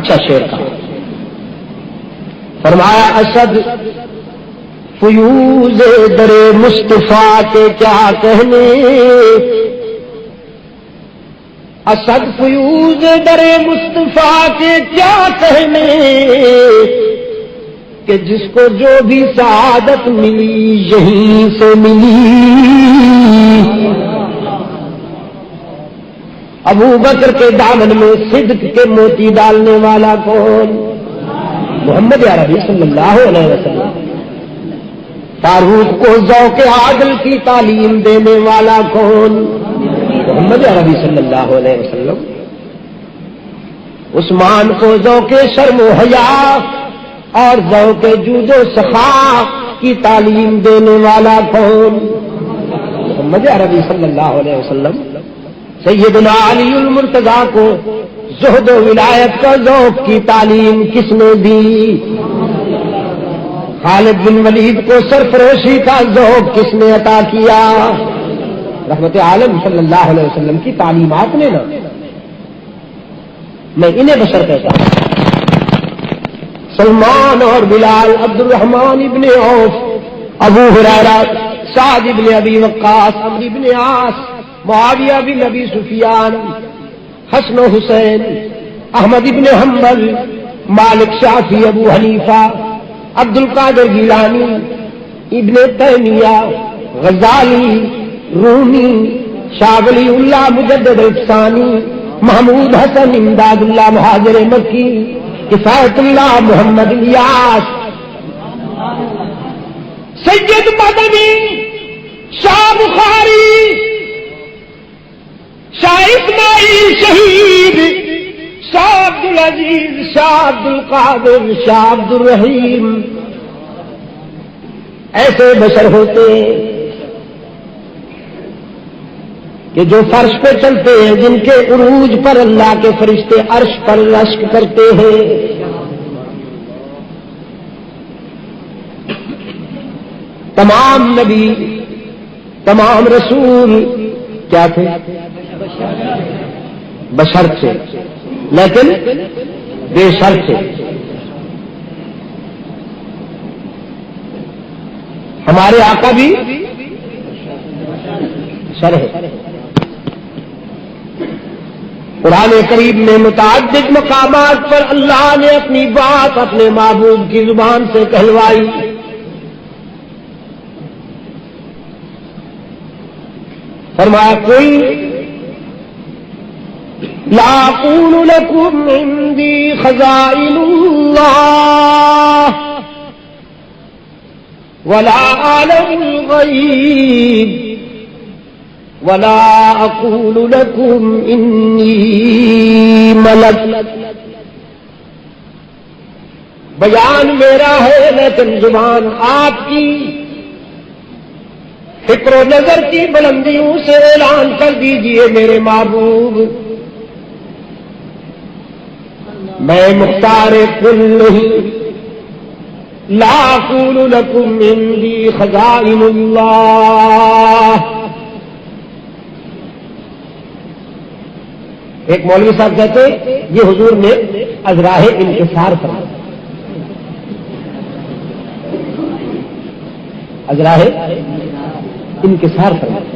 اچھا شعر کا فرمایا اسد فیوز در مصطفیٰ کے کیا کہنے، اسد فیوز در مصطفیٰ کے کیا کہنے، کہ جس کو جو بھی سعادت ملی یہیں سے ملی۔ ابو بکر کے دامن میں صدق کے موتی ڈالنے والا کون؟ محمد عربی صلی اللہ علیہ وسلم۔ فاروق کو ذوق عادل کی تعلیم دینے والا کون؟ محمد عربی صلی اللہ علیہ وسلم۔ عثمان کو ذوق شرم و حیا اور ذوق جود و سخا کی تعلیم دینے والا کون؟ محمد عربی صلی اللہ علیہ وسلم۔ سیدنا علی المرتضیٰ کو زہد و ولایت کا ذوق کی تعلیم کس نے دی؟ خالد بن ولید کو سرفروشی کا ذوق کس نے عطا کیا؟ رحمت عالم صلی اللہ علیہ وسلم کی تعلیمات نے نا۔ میں انہیں بشر کہتا ہوں۔ سلمان اور بلال، عبد الرحمن ابن عوف، ابو ہریرہ، سعد ابن ابی وقاص، عمرو ابن عاص، معاویہ بن ابی سفیان، حسن و حسین، احمد ابن حنبل، مالک شافعی، ابو حنیفہ، عبد القادر گیلانی، ابن تیمیہ، غزالی، رومی، شاہ ولی اللہ مجدد افسانی، محمود حسن، امداد اللہ مہاجر مکی، کفایت اللہ محمد الیاس، سید مدنی، شاہ بخاری، شاہ اسماعیل شہید، شاہ عبد العزیز، شاہ عبد القادر، شاہ عبد الرحیم۔ ایسے بشر ہوتے ہیں کہ جو فرش پہ چلتے ہیں، جن کے عروج پر اللہ کے فرشتے عرش پر رشک کرتے ہیں۔ تمام نبی، تمام رسول کیا تھے؟ بشر تھے، لیکن بے شر تھے۔ ہمارے آقا بھی بشر ہے۔ قرآن کریم میں متعدد مقامات پر اللہ نے اپنی بات اپنے محبوب کی زبان سے کہلوائی۔ فرمایا کوئی لا اقول لكم عندي خزائن الله ولا اعلم الغيب ولا اقول لكم اني ملک۔ بیان میرا ہے لیکن زبان آپ کی فکر و نظر کی بلندیوں سے اعلان کر دیجئے میرے محبوب، میں مختار کل نہیں۔ لا اقول لكم عندي خزائن اللہ۔ ایک مولوی صاحب کہتے یہ حضور نے ازراہ انکسار فرمایا، ازراہ انکسار فرمایا۔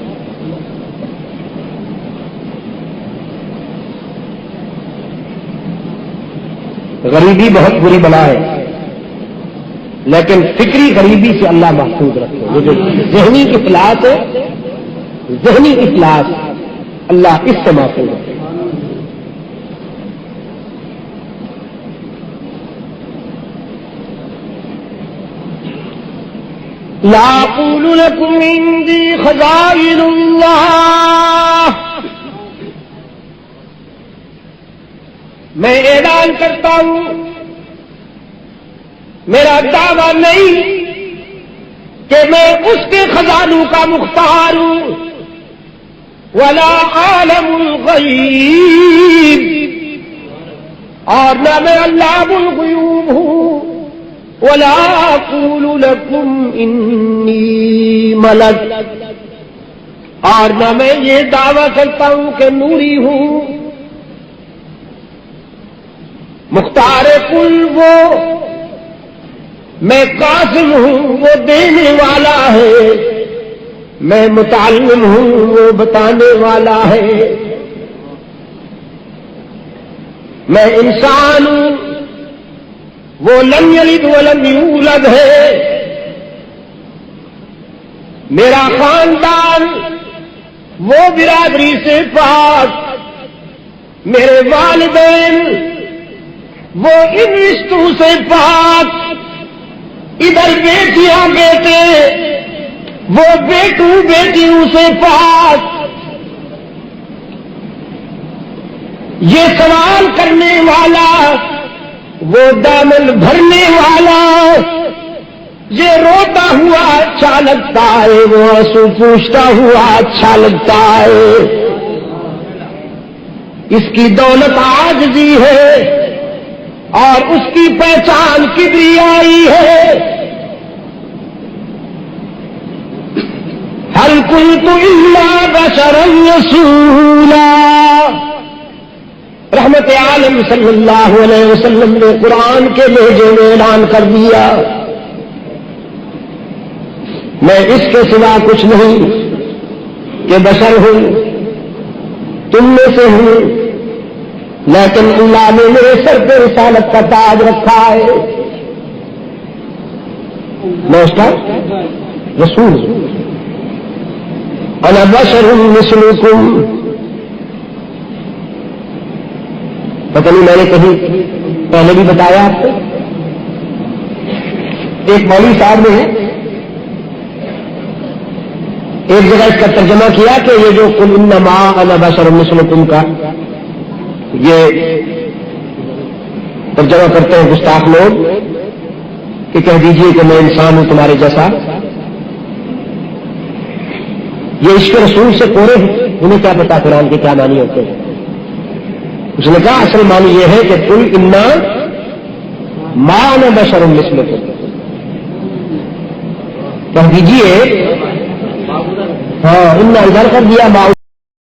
غریبی بہت بری بلا ہے، لیکن فکری غریبی سے اللہ محفوظ رکھے۔ یہ جو ذہنی افلاس ہے، ذہنی افلاس، اللہ اس سے محفوظ رکھے۔ لا اقول لكم عندي خزائن اللہ، میں اعلان کرتا ہوں، میرا دعویٰ نہیں کہ میں اس کے خزانوں کا مختار ہوں، ولا عالم الغیب، اور نہ میں علام الغیوب ہوں، ولا اقول لكم انی ملک، اور نہ میں یہ دعویٰ کرتا ہوں کہ نوری ہوں۔ مختار کل وہ میں قاسم ہوں وہ دینے والا ہے، میں متعلم ہوں وہ بتانے والا ہے، میں انسان ہوں وہ لم یلد ولم یولد ہے، میرا خاندان وہ برادری سے پاک، میرے والدین وہ ان رشتوں سے پاک، ادھر بیٹیاں بیٹے وہ بیٹوں بیٹیوں سے پاک۔ یہ سوال کرنے والا وہ دامن بھرنے والا، یہ روتا ہوا اچھا لگتا ہے وہ آنسو پوچھتا ہوا اچھا لگتا ہے، اس کی دولت عاجزی ہے اور اس کی پہچان کبریائی ہے۔ هل كنت إلا بشرا رسولا، رحمت عالم صلی اللہ علیہ وسلم نے قرآن کے لہجے میں اعلان کر دیا، میں اس کے سوا کچھ نہیں کہ بشر ہوں، تم میں سے ہوں، لیکن اللہ نے میرے سر پہ رسالت کا تاج رکھا ہے، میں اس کا رسول ہوں۔ انا بشر مثلکم، پتہ نہیں میں نے کہیں پہلے بھی بتایا آپ کو، ایک مولوی صاحب نے ایک جگہ اس کا ترجمہ کیا کہ یہ جو قل انما انا بشر مثلکم کا یہ ترجمہ کرتے ہیں گستاخ لوگ کہ کہہ دیجئے کہ میں انسان ہوں تمہارے جیسا، یہ اس کے رسول سے کورے ہیں، انہیں کیا پتا قرآن کے کیا معنی ہوتے ہیں۔ اس نے کہا اصل معنی یہ ہے کہ قل انا ما انا بشر مثلکم، کہہ دیجئے ہاں انہا ادھر کر دیا ما